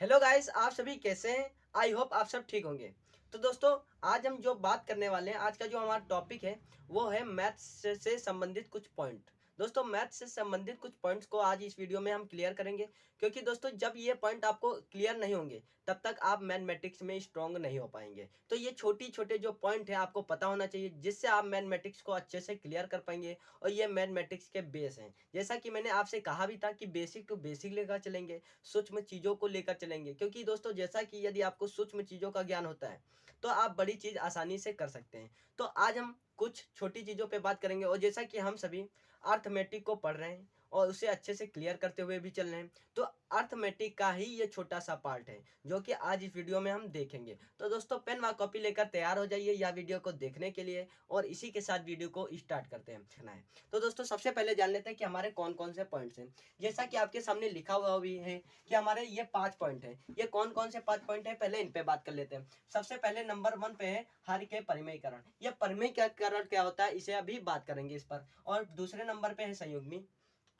Hello guys, आप सभी कैसे हैं? आई होप आप सब ठीक होंगे। तो दोस्तों, आज हम जो बात करने वाले हैं, आज का जो हमारा टॉपिक है वो है मैथ्स से संबंधित कुछ पॉइंट। दोस्तों, मैथ्स से संबंधित कुछ पॉइंट्स को आज इस वीडियो में हम क्लियर करेंगे, क्योंकि दोस्तों जब ये पॉइंट आपको क्लियर नहीं होंगे तब तक आप मैथमेटिक्स में स्ट्रांग नहीं हो पाएंगे। तो ये छोटी छोटे जो पॉइंट है आपको पता होना चाहिए, जिससे आप मैथमेटिक्स को अच्छे से क्लियर कर पाएंगे। और ये मैथमेटिक्स के बेस हैं। जैसा कि मैंने आपसे कहा भी था कि बेसिक टू बेसिक लेकर चलेंगे, सूक्ष्म चीज़ों को लेकर चलेंगे, क्योंकि दोस्तों जैसा कि यदि आपको सूक्ष्म चीज़ों का ज्ञान होता है तो आप बड़ी चीज़ आसानी से कर सकते हैं। तो आज हम कुछ छोटी चीज़ों पे बात करेंगे, और जैसा कि हम सभी अर्थमेटिक को पढ़ रहे हैं और उसे अच्छे से क्लियर करते हुए भी चल रहे हैं, तो अर्थमेटिक का ही ये छोटा सा पार्ट है जो कि आज इस वीडियो में हम देखेंगे। तो दोस्तों, पेन व कॉपी लेकर तैयार हो जाइए यह वीडियो को देखने के लिए, और इसी के साथ वीडियो को स्टार्ट करते हैं। तो दोस्तों, सबसे पहले जान लेते हैं कि हमारे कौन कौन से पॉइंट्स हैं। जैसा कि आपके सामने लिखा हुआ भी है कि हमारे ये 5 पॉइंट है। ये कौन कौन से 5 पॉइंट है, पहले इन पे बात कर लेते हैं। सबसे पहले नंबर 1 पे है हर के परिमेयकरण। ये परिमेयकरण क्या होता है, इसे अभी बात करेंगे इस पर। और दूसरे नंबर पे है संयुग्मी,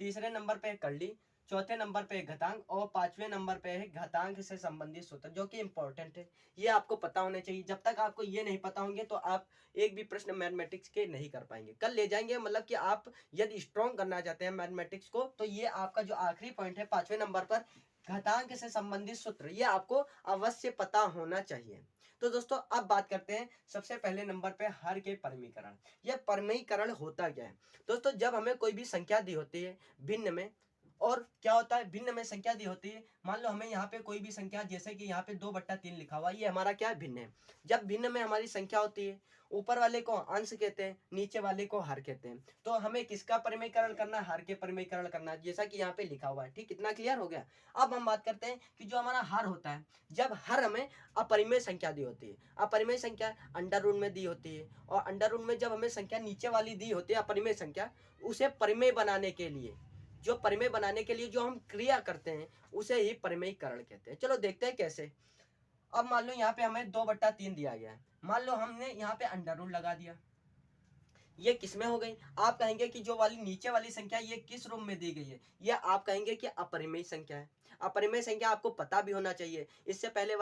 तीसरे नंबर पे है कली, चौथे नंबर पे है घातांक, और पांचवें नंबर पे है घातांक से संबंधित सूत्र, जो कि इंपॉर्टेंट है। ये आपको पता होने चाहिए। जब तक आपको ये नहीं पता होंगे तो आप एक भी प्रश्न मैथमेटिक्स के नहीं कर पाएंगे। कल ले जाएंगे, मतलब कि आप यदि स्ट्रॉन्ग करना चाहते हैं मैथमेटिक्स को, तो ये आपका जो आखिरी पॉइंट है 5वें नंबर पर, घातांक से संबंधित सूत्र, ये आपको अवश्य पता होना चाहिए। तो दोस्तों, अब बात करते हैं सबसे पहले नंबर पे हर के परिमीकरण। यह परिमीकरण होता क्या है? दोस्तों, जब हमें कोई भी संख्या दी होती है भिन्न में, और क्या होता है, भिन्न में संख्या दी होती है। मान लो हमें यहाँ पे कोई भी संख्या, जैसे कि यहाँ पे 2/3 लिखा हुआ है, ये हमारा क्या है, भिन्न है। जब भिन्न में हमारी संख्या होती है, ऊपर वाले को अंश कहते हैं, नीचे वाले को हर कहते हैं। तो हमें किसका परिमीकरण करना है? हर के परिमीकरण करना है, जैसा कि यहाँ पे लिखा हुआ है। ठीक, कितना क्लियर हो गया? अब हम बात करते हैं कि जो हमारा हर होता है, जब हर हमें अपरिमेय संख्या दी होती है। अपरिमेय संख्या अंडर रूट में दी होती है, और अंडर रूट में जब हमें संख्या नीचे वाली दी होती है अपरिमेय संख्या, उसे परिमेय बनाने के लिए, जो परिमेय बनाने के लिए जो हम क्रिया करते हैं, उसे ही परिमेयकरण कहते हैं। चलो देखते हैं कैसे। अब मान लो यहाँ पे हमें 2/3 दिया गया है। मान लो हमने यहाँ पे अंडर रूट लगा दिया। ये किसमें हो गई? आप कहेंगे कि जो वाली नीचे वाली संख्या, ये किस रूप में दी गई है? ये आप कहेंगे कि अपरिमेय संख्या है। अपरिमेय संख्या आपको पता भी होना चाहिए। इससे पहले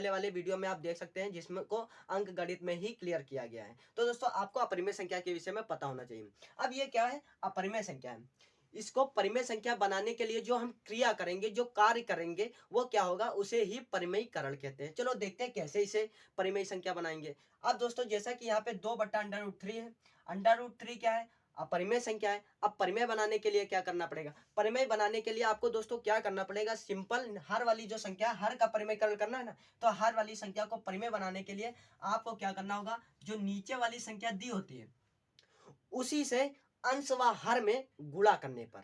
वाले वीडियो में आप देख सकते हैं, जिसमें को अंक गणित में ही क्लियर किया गया है। तो दोस्तों, आपको अपरिमेय संख्या के विषय में पता होना चाहिए। अब ये क्या है? अपरिमेय संख्या है। इसको परिमेय संख्या बनाने के लिए जो हम क्रिया करेंगे, जो कार्य करेंगे, वो क्या होगा? उसे ही परिमेयकरण कहते हैं। चलो देखते हैं कैसे इसे परिमेय संख्या बनाएंगे। अब दोस्तों, जैसा कि यहाँ पे 2/√3 है। अंडर रूट 3 क्या है? अपरिमेय संख्या है। अब परिमेय बनाने के लिए क्या करना पड़ेगा? परिमेय बनाने के लिए आपको दोस्तों क्या करना पड़ेगा? सिंपल, हर वाली जो संख्या, हर का परिमेयकरण करना है ना, तो हर वाली संख्या को परिमेय बनाने के लिए आपको क्या करना होगा? जो नीचे वाली संख्या दी होती है, उसी से अंश व हर में गुणा करने पर,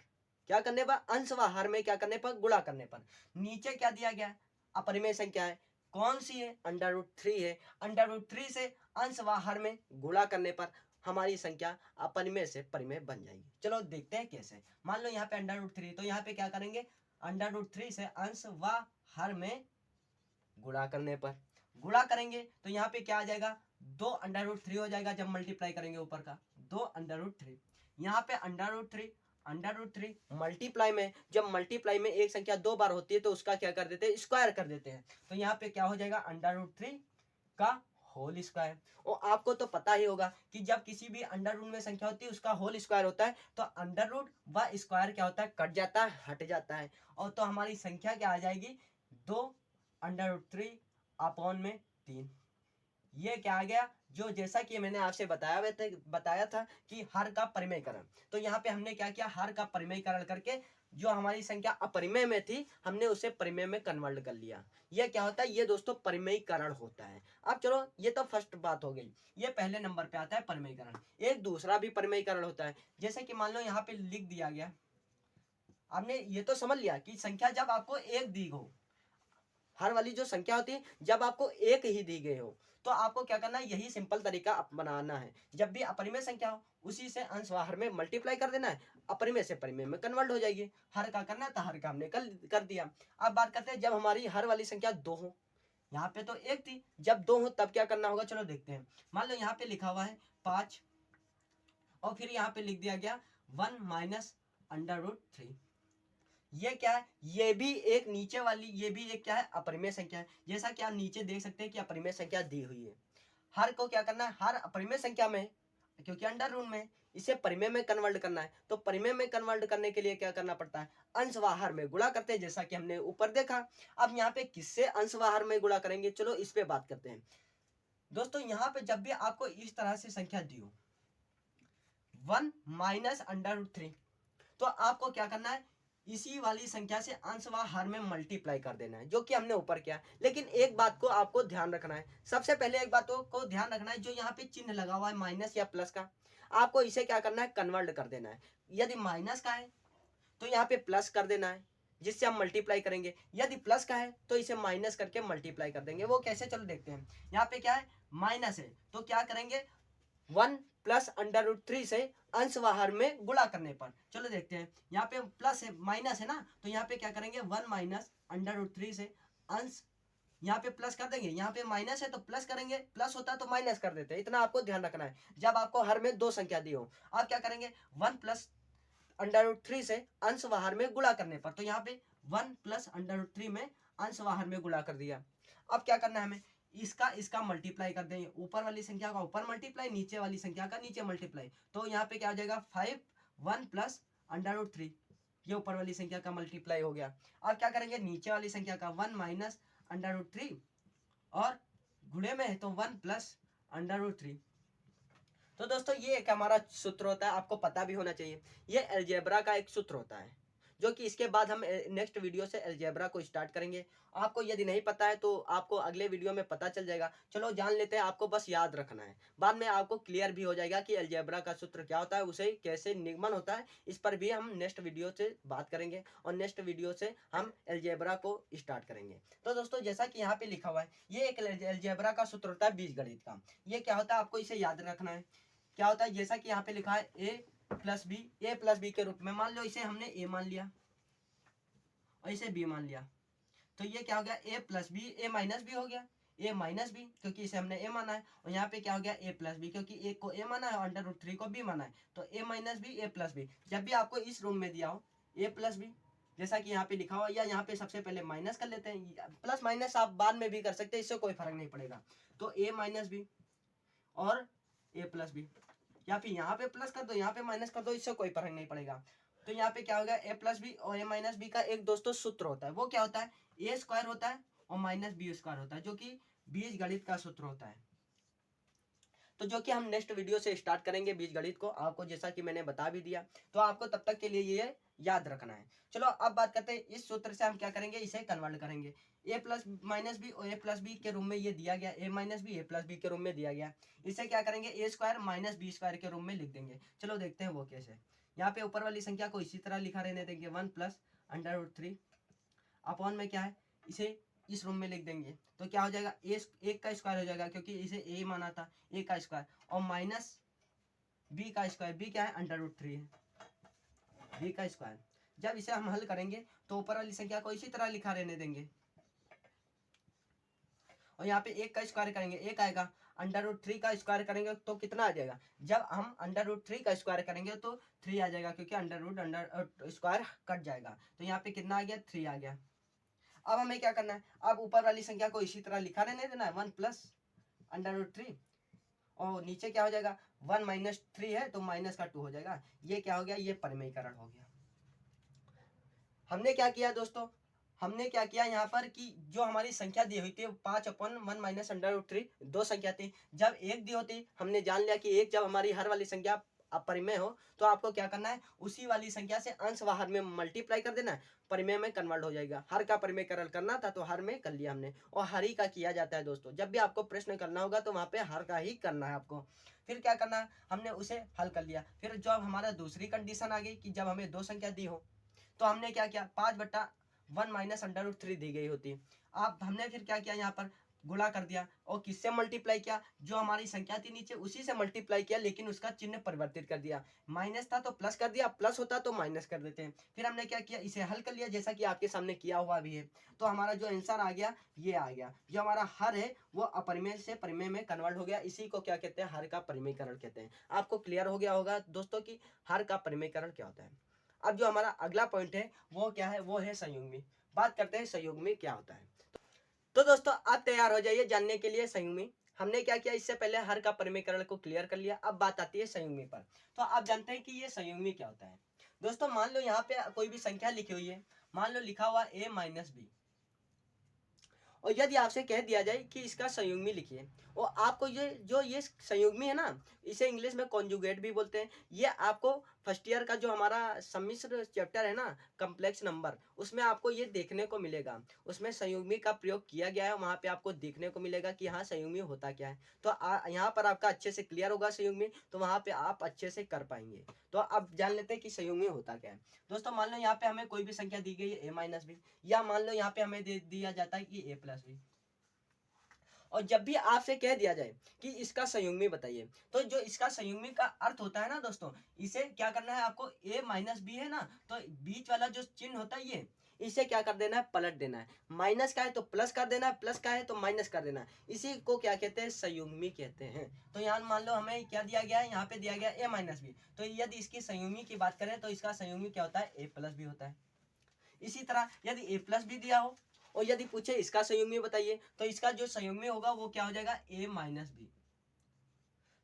क्या करने पर? अंश व हर में क्या करने पर? गुणा करने पर। नीचे क्या दिया गया है? अपरिमेय संख्या है। कौन सी है? अंडर रूट 3 है। अंडर रूट 3 से अंश व हर में गुणा करने पर हमारी संख्या अपरिमेय से परिमेय बन जाएगी। चलो देखते हैं कैसे। मान लो यहाँ पे अंडर रूट 3, तो यहाँ पे क्या करेंगे? अंडर रूट 3 से अंश व हर में गुणा करने पर, गुणा करेंगे तो यहाँ पे क्या आ जाएगा? 2√3 हो जाएगा। जब मल्टीप्लाई करेंगे ऊपर का, 2√3। यहाँ पे अंडर रूट थ्री मल्टीप्लाई में, जब मल्टीप्लाई में एक संख्या 2 बार होती है तो उसका क्या कर देते हैं? स्क्वायर कर देते हैं। तो यहाँ पे क्या हो जाएगा? अंडर रूट 3 का होल स्क्वायर। और आपको तो पता ही होगा कि जब किसी भी अंडर रूट में संख्या होती है, उसका होल स्क्वायर होता है, तो अंडर रूट व स्क्वायर क्या होता है? कट जाता है, हट जाता है। और तो हमारी संख्या क्या आ जाएगी? 2√3/3। ये क्या आ गया? जो जैसा कि मैंने आपसे बताया था कि हर का परिमेयकरण। तो यहाँ पे हमने क्या किया? हर का परिमेयकरण करके जो हमारी संख्या अपरिमेय में थी, हमने उसे परिमेय में कन्वर्ट कर लिया। ये क्या होता है? ये दोस्तों परिमेयकरण होता है। अब चलो, ये तो फर्स्ट बात हो गई। ये पहले नंबर पे आता है परिमेयकरण। एक दूसरा भी परिमेयकरण होता है। जैसे कि मान लो यहाँ पे लिख दिया गया, आपने ये तो समझ लिया कि संख्या जब आपको एक दी हो, हर वाली जो संख्या होती है जब आपको एक ही दी गई हो, तो आपको क्या करना है? यही सिंपल तरीका बनाना है। जब भी अपरिमेय संख्या हो, उसी से अंश व हर में मल्टीप्लाई कर देना है, अपरिमेय से परिमेय में कन्वर्ट हो जाएगी। हर का करना है तो हर का हमने कर दिया। अब बात करते हैं जब हमारी हर वाली संख्या 2 हो। यहाँ पे तो एक थी, जब 2 हो तब क्या करना होगा? चलो देखते हैं। मान लो यहाँ पे लिखा हुआ है 5, और फिर यहाँ पे लिख दिया गया 1 - अंडर रूट 3। ये क्या है, ये भी एक नीचे वाली, ये भी एक क्या है, अपरिमेय संख्या है। जैसा कि आप नीचे देख सकते हैं कि अपरिमेय संख्या दी हुई है। हर को क्या करना है, हर अपरिमेय संख्या में, क्योंकि अंडर रूट में इसे परिमेय में कन्वर्ट करना है, तो परिमेय में कन्वर्ट करने के लिए क्या करना पड़ता है, अंश व हर में गुणा करते हैं, जैसा कि हमने ऊपर देखा। अब यहाँ पे किससे अंश व हर में गुणा करेंगे, चलो इस पे बात करते हैं। दोस्तों यहाँ पे जब भी आपको इस तरह से संख्या दी हो 1 माइनस अंडर रूट 3, तो आपको क्या करना है, इसी वाली संख्या से अंश व हर में मल्टीप्लाई कर देना है, जो कि हमने ऊपर किया। लेकिन एक बात को आपको ध्यान रखना है, सबसे पहले एक बात को ध्यान रखना है, जो यहाँ पे चिन्ह लगा हुआ है माइनस या प्लस का, आपको इसे क्या करना है, कन्वर्ट कर देना है। यदि माइनस का है तो यहाँ पे प्लस कर देना है, जिससे हम मल्टीप्लाई करेंगे। यदि प्लस का है तो इसे माइनस करके मल्टीप्लाई कर देंगे। वो कैसे, चलो देखते हैं। यहाँ पे क्या है, माइनस है, तो क्या करेंगे, 1 प्लस अंडर रूट 3 से अंश व हर में गुणा करने पर, चलो देखते हैं। यहाँ पे प्लस है, माइनस है ना, तो यहाँ पे क्या करेंगे, 1 माइनस अंडर रूट 3 से अंश, यहाँ पे प्लस कर देंगे, यहाँ पे माइनस है तो प्लस करेंगे, प्लस होता तो माइनस कर देते हैं। इतना आपको ध्यान रखना है जब आपको हर में दो संख्या दी हो। आप क्या करेंगे, 1 प्लस अंडर रूट 3 से अंश व हर में गुणा करने पर, तो यहाँ पे 1 प्लस अंडर रूट 3 में अंश व हर में गुणा कर दिया। अब क्या करना है हमें, इसका मल्टीप्लाई कर देंगे, ऊपर वाली संख्या का ऊपर मल्टीप्लाई, नीचे वाली संख्या का नीचे मल्टीप्लाई। तो यहाँ पे क्या हो जाएगा, 5 1 प्लस अंडर रूट 3, ये ऊपर वाली संख्या का मल्टीप्लाई हो गया। अब क्या करेंगे, नीचे वाली संख्या का 1 माइनस अंडर रूट 3, और गुणे में है तो 1 प्लस अंडर रूट 3। तो दोस्तों ये एक हमारा सूत्र होता है, आपको पता भी होना चाहिए। ये अलजेब्रा का एक सूत्र होता है, जो कि इसके बाद हम नेक्स्ट वीडियो से अलजेब्रा को स्टार्ट करेंगे। आपको यदि नहीं पता है तो आपको अगले वीडियो में पता चल जाएगा। चलो जान लेते हैं, आपको बस याद रखना है, बाद में आपको क्लियर भी हो जाएगा कि अलजेब्रा का सूत्र क्या होता है, उसे कैसे निगमन होता है। इस पर भी हम नेक्स्ट वीडियो से बात करेंगे, और नेक्स्ट वीडियो से हम अलजेब्रा को स्टार्ट करेंगे। तो दोस्तों जैसा कि यहाँ पे लिखा हुआ है, ये एक अलजेब्रा का सूत्र होता है बीजगणित का। ये क्या होता है, आपको इसे याद रखना है। क्या होता है, जैसा कि यहाँ पे लिखा है ए प्लस बी के रूप में, मान लो इसे हमने ए मान लिया और इसे बी मान लिया, तो ये क्या हो गया, ए प्लस बी, ए माइनस बी हो गया, ए माइनस बी, क्योंकि इसे हमने ए माना है। और यहाँ पे क्या हो गया, ए प्लस बी, क्योंकि ए को ए माना है और अंडर रूट 3 को बी माना है, तो ए माइनस बी, ए प्लस बी। जब भी आपको इस रूम में दिया हो ए प्लस बी, जैसा कि यहाँ पे लिखा हुआ, या यहाँ पे सबसे पहले माइनस कर लेते हैं, प्लस माइनस आप बाद में भी कर सकते हैं, इससे कोई फर्क नहीं पड़ेगा। तो ए माइनस बी और ए प्लस बी, या फिर यहाँ पे प्लस कर दो, यहाँ पे माइनस कर दो, इससे कोई फर्क नहीं पड़ेगा। तो यहाँ पे क्या होगा, ए प्लस बी और ए माइनस बी का एक दोस्तों सूत्र होता है। वो क्या होता है, ए स्क्वायर होता है और माइनस बी स्क्वायर होता है, जो कि बीज गणित का सूत्र होता है। तो जो कि हम नेक्स्ट वीडियो से स्टार्ट करेंगे बीज गणित को, आपको जैसा कि मैंने बता भी दिया, तो आपको तब तक के लिए ये याद रखना है। चलो अब बात करते हैं, इस सूत्र से हम क्या करेंगे, इसे कन्वर्ट करेंगे। ए प्लस माइनस बी और ए प्लस बी के रूम में ये दिया गया, ए माइनस बी ए प्लस बी के रूम में दिया गया, इसे क्या करेंगे, ए स्क्वायर माइनस बी स्क्वायर के रूम में लिख देंगे। चलो देखते हैं वो कैसे। यहाँ पे ऊपर वाली संख्या को इसी तरह लिखा रहने देंगे, 1 प्लस अंडर रूट 3 अपॉन में क्या है, इसे इस रूम में लिख देंगे। तो क्या हो जाएगा, ए एक का स्क्वायर हो जाएगा, क्योंकि इसे ए माना था, ए का स्क्वायर, और माइनस बी का स्क्वायर, बी क्या है, अंडर रूट 3 है, बी का स्क्वायर। जब इसे हम हल करेंगे तो ऊपर वाली संख्या को इसी तरह लिखा रहने देंगे, और यहाँ पे एक का स्क्वायर करेंगे, एक आएगा, अंडर रूट 3 का स्क्वायर करेंगे तो कितना आ जाएगा, जब हम अंडर रूट 3 का स्क्वायर करेंगे तो 3 आ जाएगा, क्योंकि अंडर स्क्वायर कट जाएगा। तो यहाँ पे कितना आ गया, 3 आ गया। अब हमें क्या करना है, अब ऊपर वाली संख्या को इसी तरह लिखा रहने देना है, 1 प्लस अंडर रूट 3, और नीचे क्या हो जाएगा, 1 माइनस 3 है तो माइनस का 2 हो जाएगा। ये क्या हो गया, ये परिमेयकरण हो गया। हमने क्या किया दोस्तों, हमने क्या किया यहाँ पर कि जो हमारी संख्या दी हुई थी 5/1 माइनस अंडर रूट 3, दो संख्या थी। जब एक दी होती, हमने जान लिया कि एक जब हमारी हर वाली संख्या अपरिमेय हो, तो आपको क्या करना है, उसी वाली संख्या से अंश व हर में मल्टीप्लाई कर देना है, परिमेय में कन्वर्ट हो जाएगा। हर का परिमेयकरण करना था तो हर में कर लिया हमने, और हर ही का किया जाता है दोस्तों। जब भी आपको प्रश्न करना होगा तो वहाँ पे हर का ही करना है आपको। फिर क्या करना है, हमने उसे हल कर लिया। फिर जब हमारा दूसरी कंडीशन आ गई कि जब हमें दो संख्या दी हो, तो हमने क्या किया, 5/1 माइनस अंडर रूट 3 दी गई होती। अब हमने फिर क्या किया, यहाँ पर गुणा कर दिया, और किससे मल्टीप्लाई किया, जो हमारी संख्या थी नीचे उसी से मल्टीप्लाई किया, लेकिन उसका चिन्ह परिवर्तित कर दिया। माइनस था तो प्लस कर दिया, प्लस होता तो माइनस कर देते हैं। फिर हमने क्या किया, इसे हल कर लिया, जैसा कि आपके सामने किया हुआ भी है। तो हमारा जो आंसर आ गया, ये आ गया। जो हमारा हर है वो अपरिमेय से परिमेय में कन्वर्ट हो गया। इसी को क्या कहते हैं, हर का परिमेयकरण कहते हैं। आपको क्लियर हो गया होगा दोस्तों कि हर का परिमेयकरण क्या होता है। अब जो हमारा अगला पॉइंट है वो क्या है, वो है संयुग्मी। बात करते हैं संयुग्मी क्या होता है। तो दोस्तों आप तैयार हो जाइए जानने के लिए संयुग्मी। हमने क्या किया, इससे पहले हर का परिमीकरण को क्लियर कर लिया, अब बात आती है संयुग्मी पर। तो आप जानते हैं कि ये संयुग्मी क्या होता है। दोस्तों मान लो यहाँ पे कोई भी संख्या लिखी हुई है, मान लो लिखा हुआ a माइनस बी, और यदि आपसे कह दिया जाए कि इसका संयुग्मी लिखिए, और आपको ये संयुग्मी है ना, इसे इंग्लिश में कॉन्जुगेट भी बोलते हैं। ये आपको फर्स्ट ईयर का जो हमारा सम्मिश्र चैप्टर है ना, कम्प्लेक्स नंबर, उसमें आपको ये देखने को मिलेगा। उसमें संयुग्मी का प्रयोग किया गया है, वहाँ पे आपको देखने को मिलेगा कि हाँ संयुग्मी होता क्या है। तो यहाँ पर आपका अच्छे से क्लियर होगा संयुग्मी, तो वहाँ पे आप अच्छे से कर पाएंगे। तो अब जान लेते हैं कि संयुग्मी होता क्या है। दोस्तों मान लो यहाँ पे हमें कोई भी संख्या दी गई है a माइनस बी, या मान लो यहाँ पे हमें दे दिया जाता है कि a प्लस बी, और जब भी आपसे कह दिया जाए कि इसका संयुग्मी बताइए, तो जो इसका संयुग्मी का अर्थ होता है ना दोस्तों, इसे क्या करना है आपको, a माइनस बी है ना, तो बीच वाला जो चिन्ह होता है ये, इसे क्या कर देना है, पलट देना है। माइनस का है तो प्लस कर देना है, प्लस का है तो माइनस कर देना है। इसी को क्या कहते हैं, संयुग्मी कहते हैं। तो यहाँ मान लो हमें क्या दिया गया है, यहाँ पे दिया गया a माइनस बी, तो यदि इसकी संयुग्मी की बात करें तो इसका संयुग्मी क्या होता है, a प्लस बी होता है। इसी तरह यदि a प्लस बी दिया हो और यदि पूछे इसका संयुग्मी बताइए, तो इसका जो संयुग्मी होगा वो क्या हो जाएगा, a माइनस बी।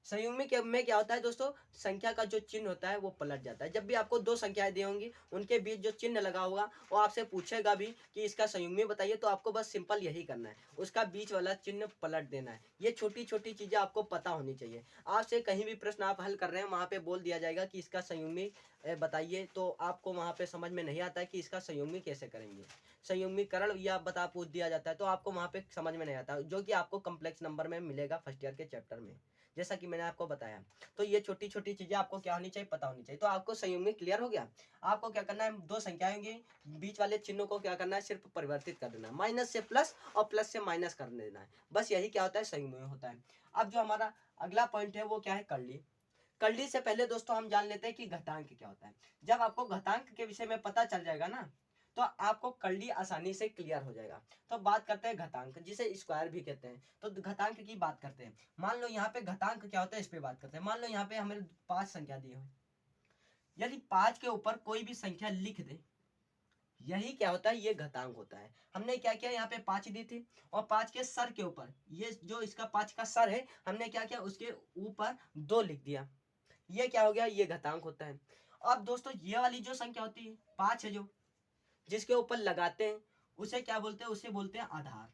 संयुग्मी में क्या होता है दोस्तों, संख्या का जो चिन्ह होता है वो पलट जाता है। जब भी आपको दो संख्याएं दी होंगी, उनके बीच जो चिन्ह लगा होगा, वो आपसे पूछेगा भी कि इसका संयुग्मी बताइए, तो आपको बस सिंपल यही करना है, उसका बीच वाला चिन्ह पलट देना है। ये छोटी छोटी चीजें आपको पता होनी चाहिए। आपसे कहीं भी प्रश्न आप हल कर रहे हैं, वहां पे बोल दिया जाएगा कि इसका संयुग्मी बताइए, तो आपको वहां पे समझ में नहीं आता है कि इसका संयुग्मी कैसे करेंगे। संयुग्मीकरण या बता पूछ दिया जाता है, तो आपको वहां पे समझ में नहीं आता, जो कि आपको कम्प्लेक्स नंबर में मिलेगा फर्स्ट ईयर के चैप्टर में, जैसा कि मैंने आपको बताया। तो ये छोटी छोटी चीजें आपको क्या होनी चाहिए, पता होनी चाहिए। तो आपको संयुग्मी क्लियर हो गया। आपको क्या करना है, दो संख्याएं होंगी, बीच वाले चिन्हों को क्या करना है, सिर्फ परिवर्तित कर देना है, माइनस से प्लस और प्लस से माइनस कर देना है। बस यही क्या होता है, संयुग्मी होता है। अब जो हमारा अगला पॉइंट है वो क्या है, करली। करली से पहले दोस्तों हम जान लेते हैं कि घातांक क्या होता है। जब आपको घातांक के विषय में पता चल जाएगा ना, तो आपको करली आसानी से क्लियर हो जाएगा। तो बात करते हैं घातांक, जिसे स्क्वायर भी कहते हैं। तो घातांक की बात करते हैं। मान लो यहाँ पे घातांक क्या होता है, इस पे बात करते हैं। मान लो यहाँ पे हमें 5 संख्या दी हो, यदि 5 के ऊपर कोई भी संख्या लिख दे, यही क्या होता है, ये घातांक होता है। हमने क्या किया, यहाँ पे 5 दी थी, और 5 के सर के ऊपर, ये जो इसका 5 का सर है, हमने क्या किया, उसके ऊपर 2 लिख दिया। ये क्या हो गया, ये घातांक होता है। अब दोस्तों ये वाली जो संख्या होती है, 5 है, जो जिसके ऊपर लगाते हैं, उसे क्या बोलते हैं, उसे बोलते हैं आधार।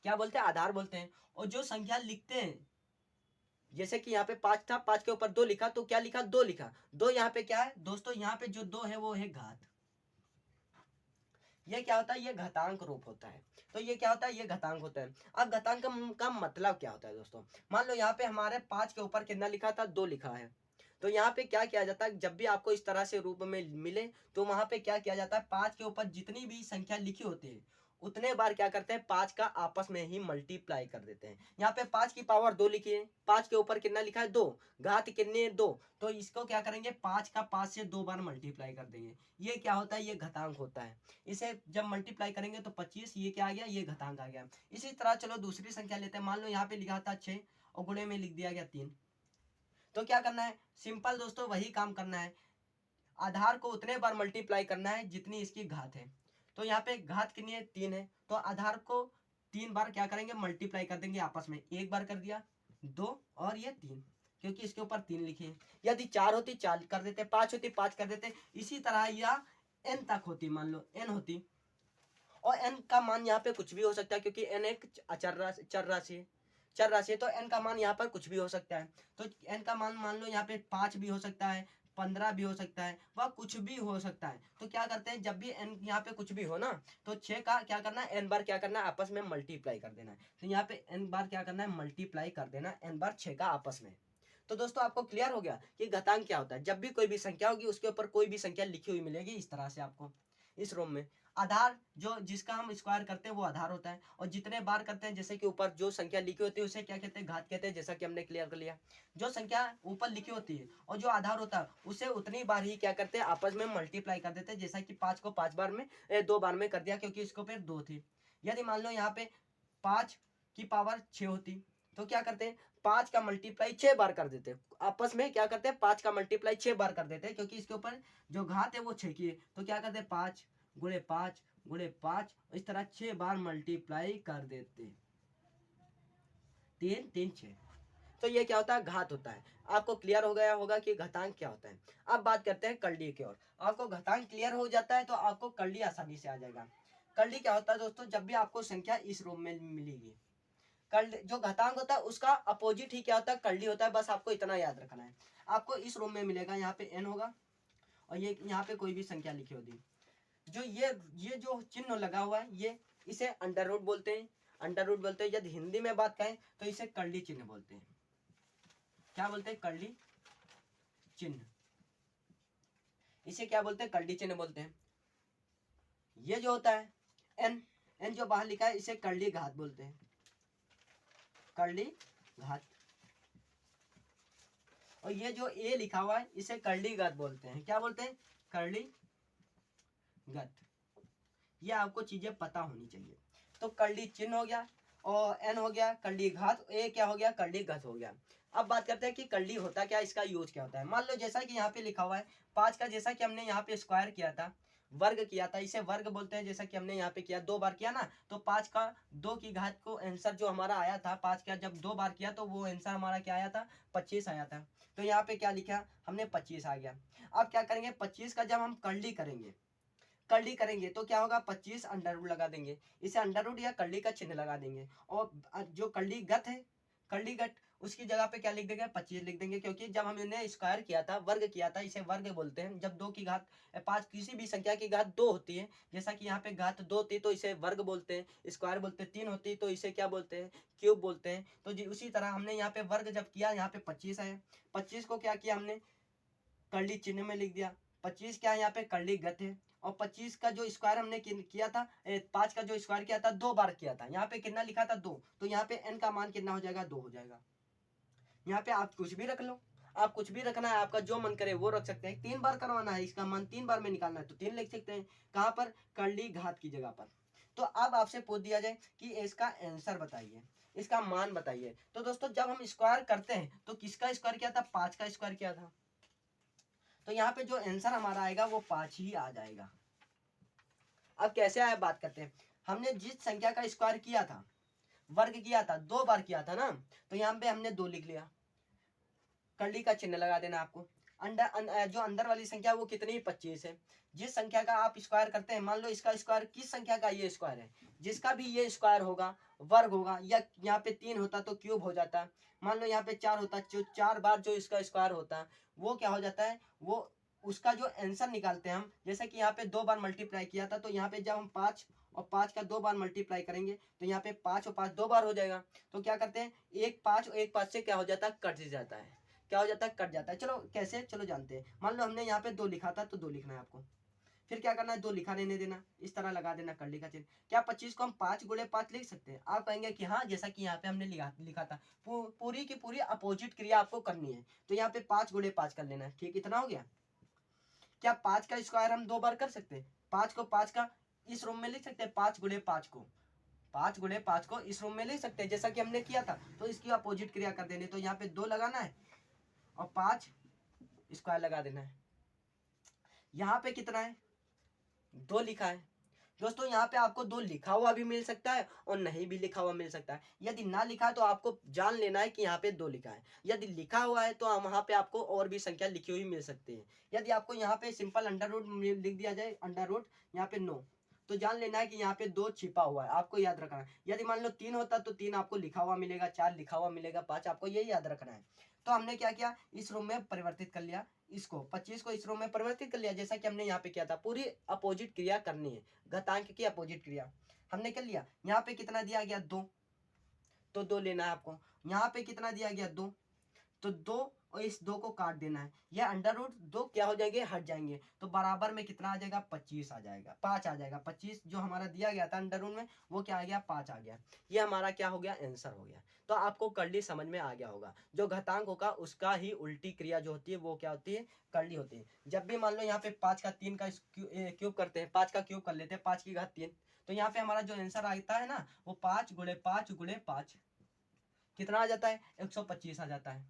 क्या बोलते हैं, आधार बोलते हैं। और जो संख्या लिखते हैं, जैसे कि यहाँ पे 5 था, 5 के ऊपर 2 लिखा, तो क्या लिखा, 2 लिखा। 2 यहाँ पे क्या है दोस्तों, यहाँ पे जो 2 है वो है घात। ये क्या होता है, ये घातांक रूप होता है। तो ये क्या होता है, ये घातांक होता है। अब घातांक का मतलब क्या होता है दोस्तों। मान लो यहाँ पे हमारे 5 के ऊपर कितना लिखा था, 2 लिखा है। तो यहाँ पे क्या किया जाता है, जब भी आपको इस तरह से रूप में मिले, तो वहां पे क्या किया जाता है, 5 के ऊपर जितनी भी संख्या लिखी होती है, उतने बार क्या करते हैं, 5 का आपस में ही मल्टीप्लाई कर देते हैं। यहाँ पे 5 की पावर 2 लिखी है, 5 के ऊपर कितना लिखा है, 2, घात कितनी है, 2, तो इसको क्या करेंगे, 5 का 5 से 2 बार मल्टीप्लाई कर देंगे। ये क्या होता है, ये घातांक होता है। इसे जब मल्टीप्लाई करेंगे तो 25, ये क्या आ गया, ये घातांक आ गया। इसी तरह चलो दूसरी संख्या लेते हैं। मान लो यहाँ पे लिखा था 6 और गुणे में लिख दिया गया 3। तो क्या करना है, सिंपल दोस्तों वही काम करना है, आधार को उतने बार मल्टीप्लाई करना है जितनी इसकी घात है। तो यहाँ पे घात कितनी है, 3 है, तो आधार को 3 बार क्या करेंगे, मल्टीप्लाई कर देंगे आपस में। एक बार कर दिया 2, और ये 3, क्योंकि इसके ऊपर 3 लिखे हैं। यदि 4 होती 4 कर देते, 5 होती 5 कर देते। इसी तरह या n तक होती, मान लो n होती, और n का मान यहाँ पे कुछ भी हो सकता है, क्योंकि n एक अचर राशि, चर राशि है, चर राशि है, तो n का मान यहाँ पर कुछ भी हो सकता है। तो n का मान मान लो यहाँ पे 5 भी हो सकता है, 15 भी हो सकता है, वह कुछ भी हो सकता है। तो क्या करते हैं, जब भी n यहाँ पे कुछ भी हो ना, तो 6 का क्या करना है, n बार क्या करना है, आपस में मल्टीप्लाई कर देना है। तो यहाँ पे n बार क्या करना है, मल्टीप्लाई कर देना है, n बार 6 का आपस में। तो दोस्तों आपको क्लियर हो गया कि घातांक क्या होता है। जब भी कोई भी संख्या होगी, उसके ऊपर कोई भी संख्या लिखी हुई मिलेगी इस तरह से आपको इस रोम में। आधार जो जिसका हम स्क्वायर करते हैं वो आधार होता है, और जितने बार करते हैं, जैसे कि ऊपर जो संख्या लिखी होती है उसे क्या कहते हैं, घात कहते हैं, जैसा कि हमने क्लियर कर लिया। जो संख्या ऊपर लिखी होती है और जो आधार होता है, उसे उतनी बार ही क्या करते हैं, आपस में मल्टीप्लाई कर देते हैं। जैसा कि 5 को 5 बार में 2 बार में कर दिया, क्योंकि इसको फिर 2 थी। यदि मान लो यहाँ पे 5 की पावर 6 होती, तो क्या करते हैं, 5 का मल्टीप्लाई 6 बार कर देते हैं, आपस में क्या करते हैं 5 का मल्टीप्लाई 6 बार कर देते हैं, क्योंकि इसके ऊपर जो घात है वो 6 की है, तो क्या करते हैं 5 गुणे 5 गुणे 5, इस तरह 6 बार मल्टीप्लाई कर देते हैं, 3 3 6। तो ये क्या होता है घात होता है। आपको क्लियर हो गया होगा कि घातांक क्या होता है। अब बात करते हैं कलडी की ओर। आपको घातांक क्लियर हो जाता है तो आपको कलडी आसानी से आ जाएगा। कलडी क्या होता है दोस्तों, जब भी आपको संख्या इस रूप में मिलेगी, कलडी जो घातांक होता है उसका अपोजिट ही क्या होता है कलडी होता है, बस आपको इतना याद रखना है। आपको इस रूप में मिलेगा, यहाँ पे n होगा और ये यहाँ पे कोई भी संख्या लिखी होगी, जो ये जो चिन्ह लगा हुआ है ये इसे अंडर रूट बोलते हैं, अंडर रूट बोलते हैं। यदि हिंदी में बात करें तो इसे कलडी चिन्ह बोलते हैं। क्या बोलते हैं कलडी चिन्ह, इसे क्या बोलते हैं कलडी चिन्ह बोलते हैं। ये जो होता है n, n जो बाहर लिखा है इसे कलडी घात बोलते हैं, कलडी घात। और ये जो a लिखा हुआ है इसे कलडी घात बोलते हैं। क्या बोलते हैं कलडी घात। ये आपको चीजें पता होनी चाहिए। तो कलडी चिन्ह हो गया और n हो गया कलडी घात, a क्या हो गया कलडी घात हो गया। अब बात करते हैं कि कलडी होता क्या, इसका यूज क्या होता है। मान लो जैसा कि यहाँ पे लिखा हुआ है 5 का, जैसा कि हमने यहाँ पे स्क्वायर किया था, वर्ग किया था, इसे वर्ग बोलते हैं। जैसा कि हमने यहाँ पे किया 2 बार किया ना, तो 5 का 2 की घात को आंसर जो हमारा आया था 5 का जब 2 बार किया तो वो आंसर हमारा क्या आया था 25 आया था। तो यहाँ पे क्या लिखा हमने 25 आ गया। अब क्या करेंगे 25 का जब हम कलडी करेंगे, कलडी करेंगे तो क्या होगा 25 अंडर रूट लगा देंगे, इसे अंडर रूट या कलडी का चिन्ह लगा देंगे। और जो कलडी गत है, कलडी गट, उसकी जगह पे क्या लिख देंगे 25 लिख देंगे, क्योंकि जब हमने स्क्वायर किया था वर्ग किया था, इसे वर्ग बोलते हैं। जब 2 की घात 5 किसी भी संख्या की घात 2 होती है, जैसा कि यहाँ पे घात 2 थी तो इसे वर्ग बोलते हैं, स्क्वायर बोलते हैं। 3 होती तो इसे क्या बोलते हैं क्यूब बोलते हैं। तो जी उसी तरह हमने यहाँ पे वर्ग जब किया, यहाँ पे 25 आया, 25 को क्या किया हमने कलडी चिन्ह में लिख दिया। 25 क्या है यहाँ पे कलडी गत है। और 25 का जो स्क्वायर हमने किया था 5 का जो स्क्वायर किया था 2 बार किया था, यहाँ पे कितना लिखा था 2, तो यहाँ पे n का मान कितना हो जाएगा 2 हो जाएगा। यहाँ पे आप कुछ भी रख लो, आप कुछ भी रखना है, आपका जो मन करे वो रख सकते हैं। 3 बार करवाना है, इसका मान 3 बार में निकालना है तो 3 लिख सकते हैं, कहाँ पर कलडी घात की जगह पर। तो अब आपसे पूछ दिया जाए कि इसका आंसर बताइए, इसका मान बताइए। तो दोस्तों जब हम स्क्वायर करते हैं तो किसका स्क्वायर किया था 5 का स्क्वायर किया था, तो यहाँ पे जो आंसर हमारा आएगा वो 5 ही आ जाएगा। अब कैसे आया बात करते हैं। हमने जिस संख्या का स्क्वायर किया था, वर्ग किया था, 2 बार किया था ना, तो यहाँ पे हमने 2 लिख लिया, कलडी का चिन्ह लगा देना आपको। जो अंदर वाली संख्या वो कितनी 25 है। जिस संख्या का आप स्क्वायर करते हैं, मान लो इसका स्क्वायर किस संख्या का ये स्क्वायर है, जिसका भी ये स्क्वायर होगा वर्ग होगा, या यहाँ पे 3 होता तो क्यूब हो जाता। मान लो यहाँ पे 4 होता, जो 4 बार जो इसका स्क्वायर होता वो क्या हो जाता है, वो उसका जो आंसर निकालते हैं हम। जैसे कि यहाँ पे 2 बार मल्टीप्लाई किया था, तो यहाँ पे जब हम 5 और 5 का 2 बार मल्टीप्लाई करेंगे तो यहाँ पे 5 और 5 2 बार हो जाएगा। तो क्या करते हैं एक 5 और एक 5 से क्या हो जाता है कट जाता है, क्या हो जाता है कट जाता है। चलो कैसे, चलो जानते हैं। मान लो हमने यहाँ पे 2 लिखा था तो 2 लिखना है आपको, फिर क्या करना है 2 लिखा रहने देना, इस तरह लगा देना कलडी का चिन्ह। क्या 25 को हम 5 गुणे 5 लिख सकते हैं? आप कहेंगे कि हाँ, जैसा कि यहाँ पे हमने लिखा था, पूरी की पूरी अपोजिट क्रिया आपको करनी है, तो यहाँ पे 5 गुणे 5 कर लेना है। ठीक, इतना हो गया। क्या 5 का स्क्वायर हम 2 बार कर सकते हैं? 5 को 5 का इस रूम में लिख सकते हैं, 5 गुणे 5 को 5 गुणे 5 को इस रूम में लिख सकते हैं, जैसा कि हमने किया था। तो इसकी अपोजिट क्रिया कर देनी, तो यहाँ पे 2 लगाना है और 5 स्क्वायर लगा देना है। यहाँ पे कितना है 2 लिखा है। दोस्तों यहाँ पे आपको 2 लिखा हुआ भी मिल सकता है और नहीं भी लिखा हुआ मिल सकता है। यदि ना लिखा है तो आपको जान लेना है कि यहाँ पे 2 लिखा है। यदि लिखा हुआ है तो वहाँ पे आपको और भी संख्या लिखी हुई मिल सकती है। यदि आपको यहाँ पे सिंपल अंडर रूट लिख दिया जाए, अंडर रूट यहाँ पे 9, तो जान लेना है कि यहाँ पे 2 छिपा हुआ है, आपको याद रखना है। यदि मान लो 3 होता तो 3 आपको लिखा हुआ मिलेगा, 4 लिखा हुआ मिलेगा, 5 आपको यही याद रखना है। तो हमने क्या किया, इस रूम में परिवर्तित कर लिया, इसको 25 को इस रूम में परिवर्तित कर लिया, जैसा कि हमने यहाँ पे किया था। पूरी अपोजिट क्रिया करनी है, घातांक की अपोजिट क्रिया हमने कर लिया। यहाँ पे कितना दिया गया 2, तो 2 लेना है आपको। यहाँ पे कितना दिया गया 2, तो 2 और इस 2 को काट देना है। यह अंडर रूट 2 क्या हो जाएंगे, हट जाएंगे, तो बराबर में कितना आ जाएगा 25 आ जाएगा, 5 आ जाएगा। 25 जो हमारा दिया गया था अंडर रूट में वो क्या आ गया 5 आ गया। ये हमारा क्या हो गया आंसर हो गया। तो आपको कलडी समझ में आ गया होगा। जो घातांक होगा उसका ही उल्टी क्रिया जो होती है वो क्या होती है कलडी होती है। जब भी मान लो यहाँ पे 5 का 3 का क्यूब करते हैं, 5 का क्यूब कर लेते हैं, 5 की घात 3, तो यहाँ पे हमारा जो आंसर आता है ना वो 5 गुणे 5 गुणे 5, कितना आ जाता है, 125 आ जाता है।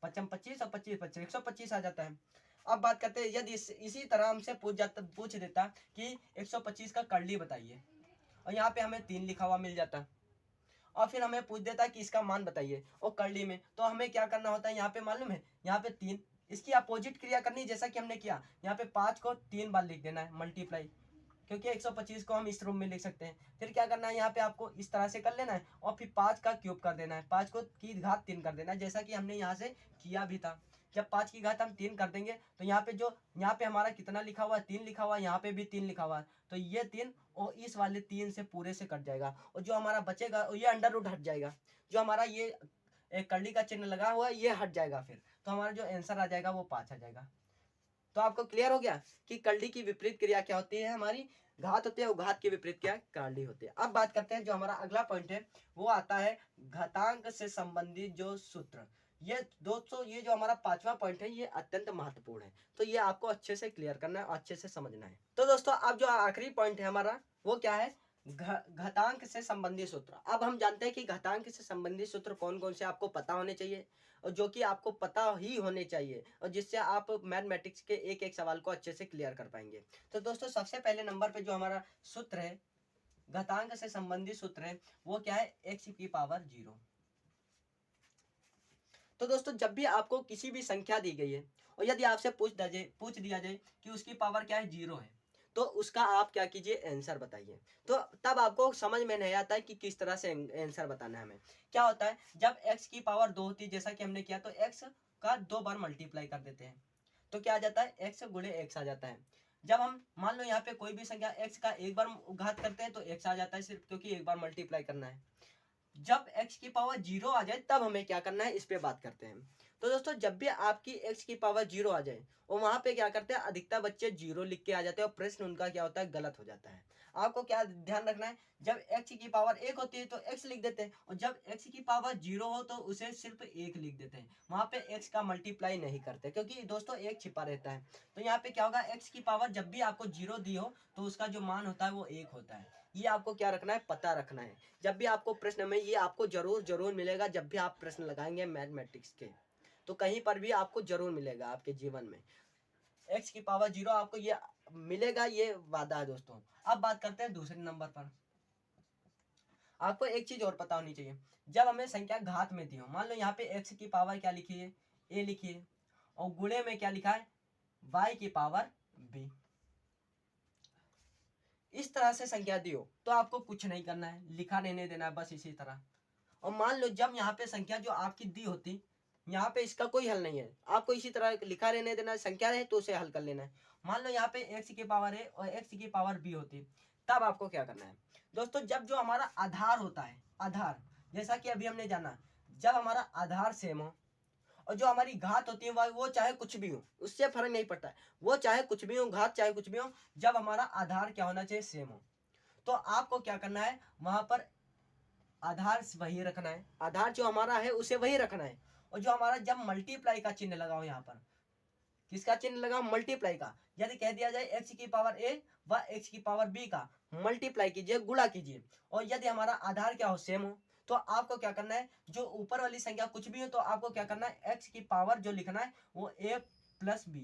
55 25 और 25 25 125 आ जाता है। अब बात करते हैं, यदि इसी तरह हमसे पूछ देता कि 125 का कर्ली बताइए, और यहाँ पे हमें 3 लिखा हुआ मिल जाता, और फिर हमें पूछ देता है कि इसका मान बताइए और कर्ली में, तो हमें क्या करना होता है, यहाँ पे मालूम है, यहाँ पे 3, इसकी अपोजिट क्रिया करनी है जैसा कि हमने किया। यहाँ पे 5 को 3 बार लिख देना है मल्टीप्लाई, क्योंकि 125 को हम इस रूप में लिख सकते हैं। फिर क्या करना है, यहाँ पे आपको इस तरह से कर लेना है, और फिर 5 का क्यूब कर देना है, 5 को की घात 3 कर देना है, जैसा कि हमने यहाँ से किया भी था। जब 5 की घात हम 3 कर देंगे तो यहाँ पे हमारा कितना लिखा हुआ है, 3 लिखा हुआ है, यहाँ पे भी 3 लिखा हुआ है, तो ये 3 और इस वाले 3 से पूरे से कट जाएगा, और जो हमारा बचेगा ये अंडर रूट हट जाएगा, जो हमारा ये एक कर्ली का चिन्ह लगा हुआ है ये हट जाएगा, फिर तो हमारा जो आंसर आ जाएगा वो 5 आ जाएगा। तो आपको क्लियर हो गया कि कर्ली की विपरीत क्रिया क्या होती है, हमारी घात होती है, और घात की विपरीत क्या कर्ली होती है। अब बात करते हैं, जो हमारा अगला पॉइंट है वो आता है घातांक से संबंधित जो सूत्र। ये दोस्तों, ये जो हमारा 5वां पॉइंट है ये अत्यंत महत्वपूर्ण है, तो ये आपको अच्छे से क्लियर करना है और अच्छे से समझना है। तो दोस्तों, अब जो आखिरी पॉइंट है हमारा वो क्या है, घातांक से संबंधित सूत्र। अब हम जानते हैं कि घातांक से संबंधित सूत्र कौन कौन से आपको पता होने चाहिए, और जो कि आपको पता ही होने चाहिए, और जिससे आप मैथमेटिक्स के एक एक सवाल को अच्छे से क्लियर कर पाएंगे। तो दोस्तों, सबसे पहले नंबर पे जो हमारा सूत्र है, घातांक से संबंधित सूत्र है, वो क्या है, x की पावर 0। तो दोस्तों, जब भी आपको किसी भी संख्या दी गई है और यदि आपसे पूछ दिया जाए कि उसकी पावर क्या है, 0 है, तो उसका आप क्या कीजिए, आंसर बताइए। तो तब आपको समझ में नहीं आता है कि किस तरह से आंसर बताना है हमें। क्या होता है, जब x की पावर 2 होती है जैसा कि हमने किया, तो x का 2 बार मल्टीप्लाई कर देते हैं, तो क्या आ जाता है, x गुणे x आ जाता है। जब हम मान लो यहाँ पे कोई भी संख्या x का एक बार घात करते हैं तो x आ जाता है सिर्फ, क्योंकि एक बार मल्टीप्लाई करना है। जब x की पावर 0 आ जाए तब हमें क्या करना है, इस पे बात करते हैं। तो दोस्तों, जब भी आपकी x की पावर 0 आ जाए, और वहां पे क्या करते हैं, अधिकतर बच्चे 0 लिख के आ जाते हैं और प्रश्न उनका क्या होता है, गलत हो जाता है। आपको क्या ध्यान रखना है, जब x की पावर 1 होती है तो x लिख देते हैं, और जब x की पावर 0 हो तो उसे सिर्फ 1 लिख देते हैं, वहां पे x का मल्टीप्लाई नहीं करते, क्योंकि दोस्तों 1 छिपा रहता है। तो यहाँ पे क्या होगा, x की पावर जब भी आपको 0 दी हो तो उसका जो मान होता है वो 1 होता है। ये आपको क्या रखना है, पता रखना है। जब भी आपको प्रश्न में, ये आपको जरूर जरूर मिलेगा, जब भी आप प्रश्न लगाएंगे मैथमेटिक्स के, तो कहीं पर भी आपको जरूर मिलेगा आपके जीवन में, x की पावर 0 आपको ये मिलेगा, ये वादा है दोस्तों। अब बात करते हैं दूसरे नंबर पर। आपको एक चीज और पता होनी चाहिए, जब हमें संख्या घात में दी हो, मान लो यहाँ पे x की पावर क्या लिखी है, a लिखी है, और गुणे में क्या लिखा है, y की पावर b, इस तरह से संख्या दी हो तो आपको कुछ नहीं करना है, लिखा रहने देना है बस इसी तरह। और मान लो जब यहाँ पे संख्या जो आपकी दी होती, यहाँ पे इसका कोई हल नहीं है, आपको इसी तरह लिखा रहने देना है, संख्या है तो उसे हल कर लेना है। मान लो यहाँ पे x की पावर a और x की पावर b होती, तब आपको क्या करना है दोस्तों, जब जो हमारा आधार होता है, आधार, जैसा कि अभी हमने जाना, जब हमारा आधार सेम हो और जो हमारी घात होती है वो चाहे कुछ भी हो, उससे फर्क नहीं पड़ता है, वो चाहे कुछ भी हो, घात चाहे कुछ भी हो, जब हमारा आधार क्या होना चाहिए, सेम हो, तो आपको क्या करना है, वहां पर आधार वही रखना है, आधार जो हमारा है उसे वही रखना है। और जो हमारा जब मल्टीप्लाई का चिन्ह लगाओ, यहाँ पर किसका चिन्ह लगाओ, मल्टीप्लाई का। यदि कह दिया जाए x की पावर a व x की पावर b का मल्टीप्लाई कीजिए, गुणा कीजिए, और यदि हमारा आधार क्या हो, सेम हो, तो आपको क्या करना है, जो ऊपर वाली संख्या कुछ भी हो तो आपको क्या करना है, x की पावर जो लिखना है वो a प्लस b,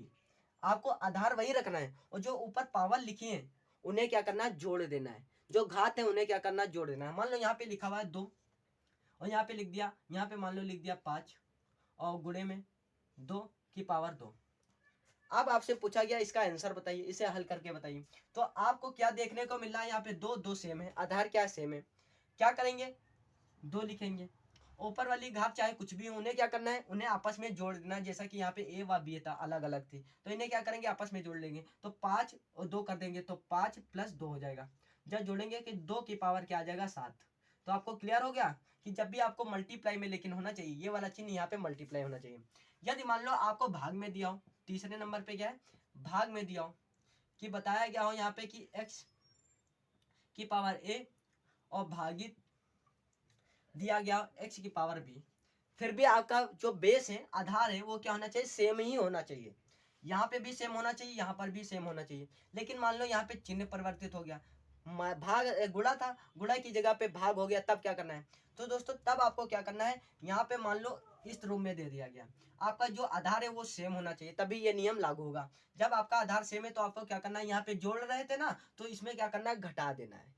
आपको आधार वही रखना है, और जो ऊपर पावर लिखी है उन्हें क्या करना है, जोड़ देना है, जो घात है उन्हें क्या करना है, जोड़ देना है। मान लो यहाँ पे लिखा हुआ है 2, और यहाँ पे लिख दिया, यहाँ पे मान लो लिख दिया 5, और गुणे में 2 की पावर 2। अब आपसे पूछा गया इसका आंसर बताइए, इसे हल करके बताइए, तो आपको क्या देखने को मिल रहा है, यहाँ पे दो दो सेम है, आधार क्या सेम है, क्या करेंगे, 2 लिखेंगे, ऊपर वाली घात चाहे कुछ भी हो उन्हें क्या करना है, उन्हें आपस में जोड़ देना, जैसा कि यहाँ पे ए व बी था, अलग अलग थी, तो इन्हें क्या करेंगे, आपस में जोड़ लेंगे, तो 5 और 2 कर देंगे तो 5 प्लस 2 हो जाएगा। जब जोड़ेंगे कि 2 की पावर क्या आ जाएगा, 7। तो आपको क्लियर हो गया कि जब भी आपको मल्टीप्लाई में लेकिन होना चाहिए, ये वाला चिन्ह यहाँ पे मल्टीप्लाई होना चाहिए। यदि मान लो आपको भाग में दिया हो, तीसरे नंबर पे क्या है, भाग में दिया हो, कि बताया गया हो यहाँ पे कि x की पावर a और भागित दिया गया x की पावर b, फिर भी आपका जो बेस है, आधार है, वो क्या होना चाहिए, सेम ही होना चाहिए। यहाँ पे भी सेम होना चाहिए, यहाँ पर भी सेम होना चाहिए, लेकिन मान लो यहाँ पे चिन्ह परिवर्तित हो गया, भाग गुणा था, गुणा की जगह पे भाग हो गया, तब क्या करना है? तो दोस्तों तब आपको क्या करना है, यहाँ पे मान लो इस रूप में दे दिया गया, आपका जो आधार है वो सेम होना चाहिए, तभी ये नियम लागू होगा। जब आपका आधार सेम है तो आपको क्या करना है, यहाँ पे जोड़ रहे थे ना, तो इसमें क्या करना है, घटा देना है।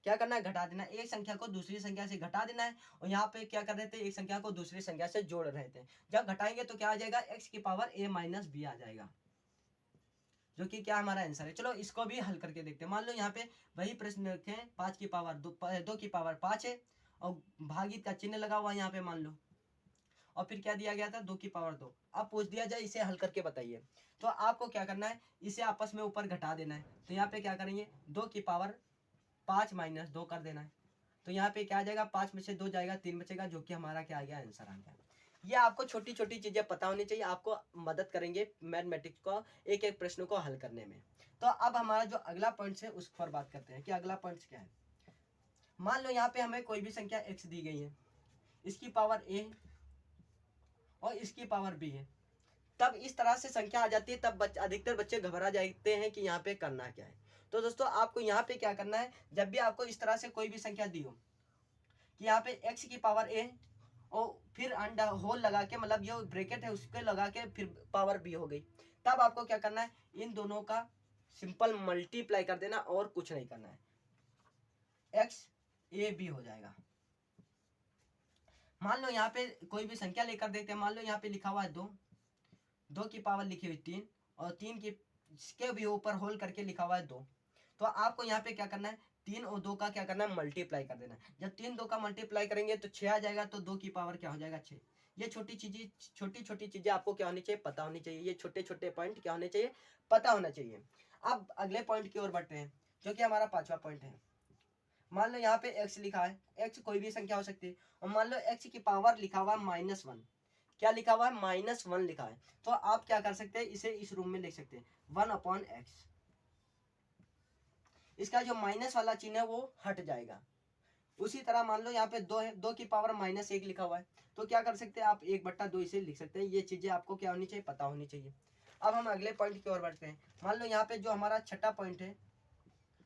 क्या करना है, घटा देना है। एक संख्या को दूसरी संख्या से घटा देना है, और यहाँ पे क्या कर रहे थे, एक संख्या को दूसरी संख्या से जोड़ रहे थे। जब घटाएंगे तो क्या आ जाएगा, एक्स की पावर a माइनस बी आ जाएगा, जो कि क्या हमारा आंसर है। चलो इसको भी हल करके देखते हैं। मान लो यहाँ पे वही प्रश्न रखें, 5 की पावर 2 की पावर 5 है, और भागित का चिन्ह लगा हुआ यहाँ पे मान लो, और फिर क्या दिया गया था, 2 की पावर 2। अब पूछ दिया जाए इसे हल करके बताइए, तो आपको क्या करना है, इसे आपस में ऊपर घटा देना है। तो यहाँ पे क्या करेंगे, 2 की पावर 5 माइनस 2 कर देना है। तो यहाँ पे क्या आ जाएगा, 5 में से 2 जाएगा, 3 बचेगा, जो कि हमारा क्या आ गया, आंसर आ गया। ये आपको छोटी छोटी चीजें पता होनी चाहिए, आपको मदद करेंगे मैथमेटिक्स को एक एक प्रश्न को हल करने में। तो अब हमारा जो अगला पॉइंट है उस पर बात करते हैं कि अगला पॉइंट क्या है। मान लो यहाँ पे हमें कोई भी संख्या x दी गई है, इसकी पावर a और इसकी पावर b है। तब इस तरह से संख्या आ जाती है, तब अधिकतर बच्चे घबरा जाते हैं कि यहाँ पे करना क्या है। तो दोस्तों आपको यहाँ पे क्या करना है, जब भी आपको इस तरह से कोई भी संख्या दी हो कि यहाँ पे x की पावर a और फिर अंडा होल लगा के, मतलब जो ब्रैकेट है उसके लगा के फिर पावर b हो गई, तब आपको क्या करना है, इन दोनों का सिंपल मल्टीप्लाई कर देना और कुछ नहीं करना है, x a b हो जाएगा। मान लो यहाँ पे कोई भी संख्या लेकर देखते हैं। मान लो यहाँ पे लिखा हुआ है 2 की पावर लिखी हुई 3, और 3 की के भी ऊपर होल करके लिखा हुआ है 2। तो आपको यहाँ पे क्या करना है, 3 और 2 का क्या करना है, मल्टीप्लाई कर देना है। जब 3 2 का मल्टीप्लाई करेंगे तो 6 आ जाएगा, तो 2 की पावर क्या हो जाएगा, 6। ये छोटी छोटी चीजें आपको क्या होनी चाहिए, पता होनी चाहिए। ये छोटे छोटे पॉइंट क्या होने चाहिए, पता होना चाहिए। अब अगले पॉइंट की ओर बढ़ते हैं, जो कि हमारा 5वां पॉइंट है। मान लो यहाँ पे x लिखा है, x कोई भी संख्या हो सकती है, और मान लो x की पावर लिखा हुआ है -1। क्या लिखा हुआ है, -1 लिखा है। तो आप क्या कर सकते हैं, इसे इस रूम में लिख सकते हैं, 1/x। इसका जो माइनस वाला चिन्ह है वो हट जाएगा। उसी तरह मान लो यहाँ पे 2 है, 2 की पावर -1 लिखा हुआ है, तो क्या कर सकते हैं आप, 1/2 इसे लिख सकते हैं। ये चीजें आपको क्या होनी चाहिए, पता होनी चाहिए। अब हम अगले पॉइंट की ओर बढ़ते हैं। मान लो यहाँ पे जो हमारा छठा पॉइंट है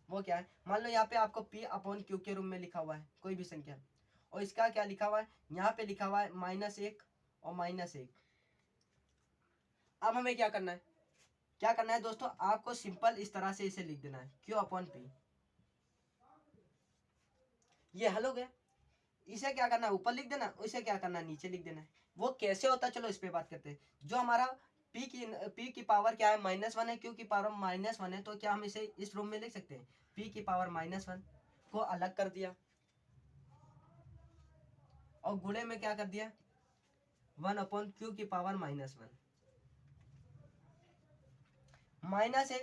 वो क्या है, मान लो यहाँ पे आपको p/q के रूप में लिखा हुआ है कोई भी संख्या, और इसका क्या लिखा हुआ है, यहाँ पे लिखा हुआ है -1 और -1। अब हमें क्या करना है, दोस्तों, आपको सिंपल इस तरह से इसे लिख देना है, q/p। ये हल हो गया। इसे क्या करना है, ऊपर लिख देना, इसे क्या करना है, नीचे लिख देना है। वो कैसे होता है, चलो इस पे बात करते हैं। जो हमारा p की पावर क्या है, -1 है, q की पावर -1 है, तो क्या हम इसे इस रूप में लिख सकते हैं, p की पावर -1 को अलग कर दिया, और गुणे में क्या कर दिया, 1/q की पावर -1। माइनस है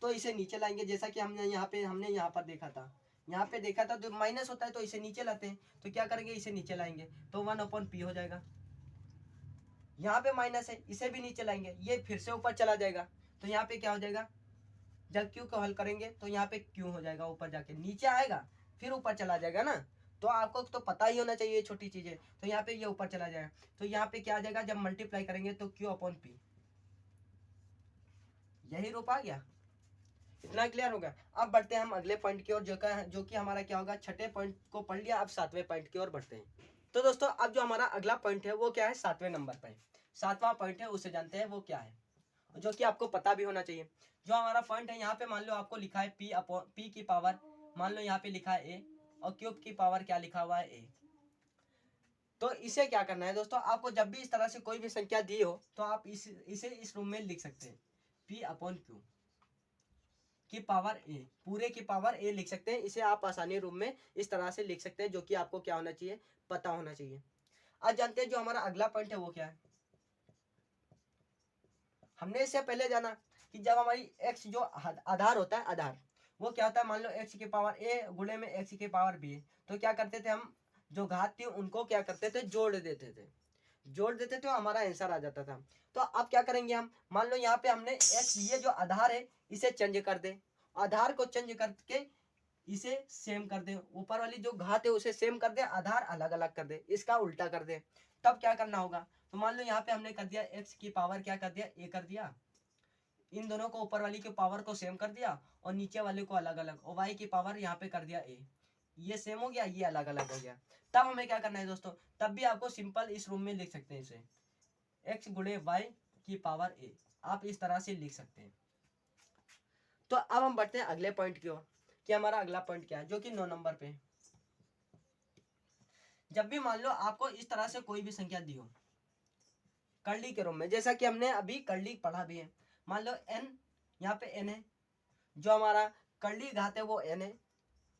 तो इसे नीचे लाएंगे, जैसा कि हमने यहाँ पर देखा था। यहाँ पे देखा था तो माइनस होता है तो इसे नीचे लाते हैं, तो क्या करेंगे, इसे नीचे लाएंगे तो 1/p हो जाएगा। यहाँ पे माइनस है, इसे भी नीचे लाएंगे, ये फिर से ऊपर चला जाएगा, तो यहाँ पे क्या हो जाएगा, जब q को हल करेंगे तो यहाँ पे q हो जाएगा, ऊपर जाके नीचे आएगा, फिर ऊपर चला जाएगा ना। तो आपको तो पता ही होना चाहिए छोटी चीजें। तो यहाँ पे ये ऊपर चला जाएगा, तो यहाँ पे क्या आ जाएगा, जब मल्टीप्लाई करेंगे तो q/p, यही रूप आ गया। इतना क्लियर होगा। अब बढ़ते हैं हम अगले पॉइंट की ओर, जो कि हमारा क्या होगा, छठे पॉइंट को पढ़ लिया, अब 7वें पॉइंट की ओर बढ़ते हैं। तो दोस्तों अब जो हमारा अगला पॉइंट है वो क्या है, 7वें नंबर पर। 7वां पॉइंट है, उसे जानते हैं वो क्या है, जो कि आपको पता भी होना चाहिए। जो हमारा पॉइंट है, यहाँ पे मान लो आपको लिखा है p की पावर, मान लो यहाँ पे लिखा है a, और क्यूब की पावर क्या लिखा हुआ है a। तो इसे क्या करना है दोस्तों, आपको जब भी इस तरह से कोई भी संख्या दी हो तो आप इसे इस रूम में लिख सकते हैं, p/q की पावर a, पूरे की पावर a लिख सकते हैं। इसे आप आसानी रूप में इस तरह से लिख सकते हैं, जो कि आपको क्या होना चाहिए, पता होना चाहिए। आज जानते हैं जो हमारा अगला पॉइंट है वो क्या है। हमने इससे पहले जाना कि जब हमारी x जो आधार होता है, आधार वो क्या होता है, मान लो x की पावर a गुणे में x की पावर b, तो क्या करते थे हम, जो घात थी उनको क्या करते थे, जोड़ देते थे, हमारा आंसर आ जाता था। तो अब क्या करेंगे हम, मान लो यहाँ पे हमने x, ये जो आधार है इसे चेंज कर दे, आधार को चेंज करके इसे सेम कर दे, ऊपर वाली जो घात है उसे सेम कर दे, आधार अलग अलग कर दे, इसका उल्टा कर दे। तब क्या करना होगा, तो मान लो यहाँ पे हमने कर दिया x की पावर क्या कर दिया, a कर दिया, इन दोनों को ऊपर वाली की पावर को सेम कर दिया और नीचे वाले को अलग अलग, और वाई की पावर यहाँ पे कर दिया ए, ये सेम हो गया, ये अलग अलग हो गया। तब हमें क्या करना है दोस्तों, तब भी आपको सिंपल इस रूम में लिख सकते हैं इसे x गुणे वाई की पावर ए, आप इस तरह से लिख सकते हैं। तो अब हम बढ़ते हैं अगले पॉइंट की ओर कि हमारा अगला पॉइंट क्या है, जो कि 9 नंबर पे। जब भी मान लो आपको इस तरह से कोई भी संख्या दी हो कर्ली के रूप में, जैसा कि हमने अभी कर्ली पढ़ा भी है, मान लो n, यहाँ पे n है, जो हमारा कर्ली घात है वो n है,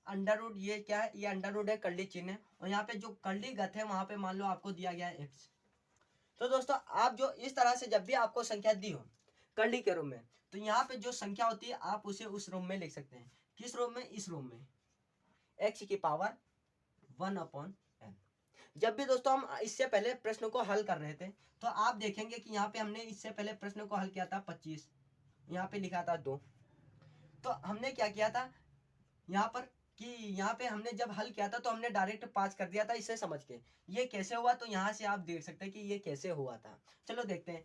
अंडर रूट ये क्या है, ये अंडर रूट है, कर्ली चिन्ह है, और यहाँ पे जो कर्ली घात है वहां पे मान लो आपको दिया गया है x। तो दोस्तों आप जो इस तरह से जब भी आपको संख्या दी हो कर्ली के रूप में, तो यहाँ पे जो संख्या होती है आप उसे उस रूप में लिख सकते हैं। किस रूप में, इस रूप में x की पावर 1/n। जब भी दोस्तों हम इससे पहले प्रश्न को हल कर रहे थे तो आप देखेंगे कि यहाँ पे हमने इससे पहले प्रश्न को हल किया था 25, यहाँ पे लिखा था 2। तो हमने क्या किया था यहाँ पर कि यहाँ पे हमने जब हल किया था तो हमने डायरेक्ट 5 कर दिया था इसे समझ के। ये कैसे हुआ, तो यहाँ से आप देख सकते हैं कि ये कैसे हुआ था। चलो देखते हैं।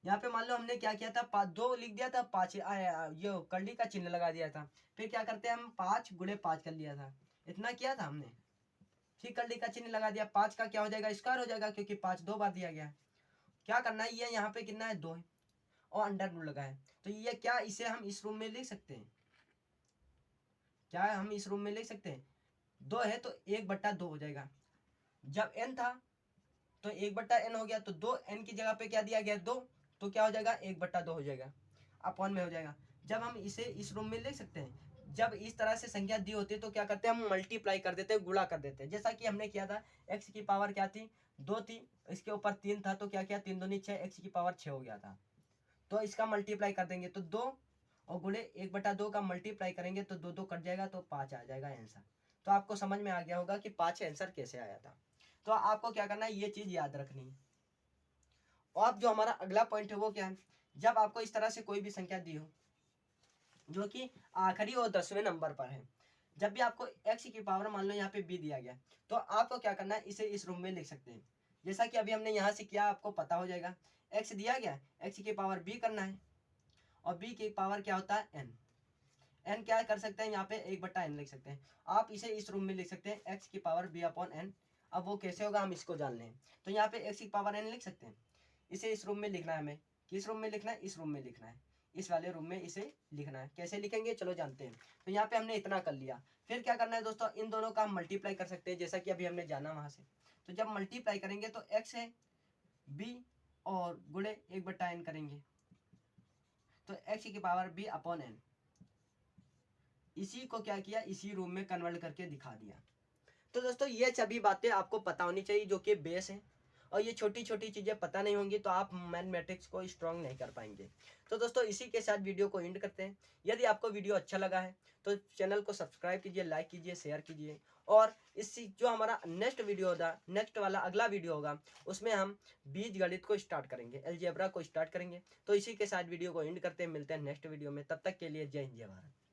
यहाँ पे मान लो हमने क्या किया था, 2 लिख दिया था, 5 ये कर्ली का चिन्ह लगा दिया था। फिर क्या करते हैं हम 5 गुणे 5 कर लिया था, इतना किया था हमने। फिर कर्ली का चिन्ह लगा दिया, 5 का क्या हो जाएगा, स्क्वायर हो जाएगा, क्योंकि 5 2 बार दिया गया है। क्या करना है, ये यहाँ पे कितना है 2 है और अंडर रूट लगा है, तो ये क्या, इसे हम इस रूम में लिख सकते हैं। क्या है, हम इस रूम में लिख सकते हैं, 2 है तो 1/2 हो जाएगा। जब n था तो 1/n हो गया, तो 2n की जगह पे क्या दिया गया 2, तो क्या हो जाएगा 1/2 हो जाएगा, अपॉन में हो जाएगा। जब हम इसे इस रूम में लिख सकते हैं, जब इस तरह से संख्या दी होती है तो क्या करते हैं हम मल्टीप्लाई कर देते हैं, गुणा कर देते हैं, जैसा कि हमने किया था। x की पावर क्या थी 2 थी, इसके ऊपर 3 था, तो क्या किया 3 दूनी 6, x की पावर 6 हो गया था। तो इसका मल्टीप्लाई कर देंगे तो 2 और गुणे 1/2 का मल्टीप्लाई करेंगे तो 2 2 कट जाएगा, तो 5 आ जाएगा आंसर। तो आपको समझ में आ गया होगा कि 5 आंसर कैसे आया था। तो आपको क्या करना है, ये चीज याद रखनी है। और अब जो हमारा अगला पॉइंट है वो क्या है, जब आपको इस तरह से कोई भी संख्या दी हो जो कि आखिरी और 10वें नंबर पर है, जब भी आपको x की पावर मान लो यहाँ पे b दिया गया, तो आपको क्या करना है, इसे इस रूम में लिख सकते हैं, जैसा कि अभी हमने यहाँ से किया, आपको पता हो जाएगा। x दिया गया, x की पावर b करना है, और b की पावर क्या होता है n। n क्या कर सकते हैं, यहाँ पे 1/n लिख सकते हैं। आप इसे इस रूम में लिख सकते हैं, x की पावर b/n। अब वो कैसे होगा हम इसको जान लें, तो यहाँ पे x की पावर n लिख सकते हैं, इसे इस रूम में लिखना है हमें। किस रूम में लिखना है, इस रूम में लिखना है, इस वाले रूम में इसे लिखना है। कैसे लिखेंगे चलो जानते हैं। तो यहाँ पे हमने इतना कर लिया, फिर क्या करना है दोस्तों, इन दोनों का हम मल्टीप्लाई कर सकते हैं, जैसा कि अभी हमने जाना वहां से। तो जब मल्टीप्लाई करेंगे तो x है b और गुणे 1/n करेंगे, तो x की पावर b/n। इसी को क्या किया, इसी रूम में कन्वर्ट करके दिखा दिया। तो दोस्तों ये सभी बातें आपको पता होनी चाहिए, जो कि बेस है, और ये छोटी छोटी चीज़ें पता नहीं होंगी तो आप मैथमेटिक्स को स्ट्रॉन्ग नहीं कर पाएंगे। तो दोस्तों इसी के साथ वीडियो को एंड करते हैं। यदि आपको वीडियो अच्छा लगा है तो चैनल को सब्सक्राइब कीजिए, लाइक कीजिए, शेयर कीजिए, और इसी जो हमारा नेक्स्ट वीडियो होगा, नेक्स्ट वाला अगला वीडियो होगा, उसमें हम बीज गणित को स्टार्ट करेंगे, अलजेब्रा को स्टार्ट करेंगे। तो इसी के साथ वीडियो को एंड करते हैं, मिलते हैं नेक्स्ट वीडियो में, तब तक के लिए जय हिंद जय भारत।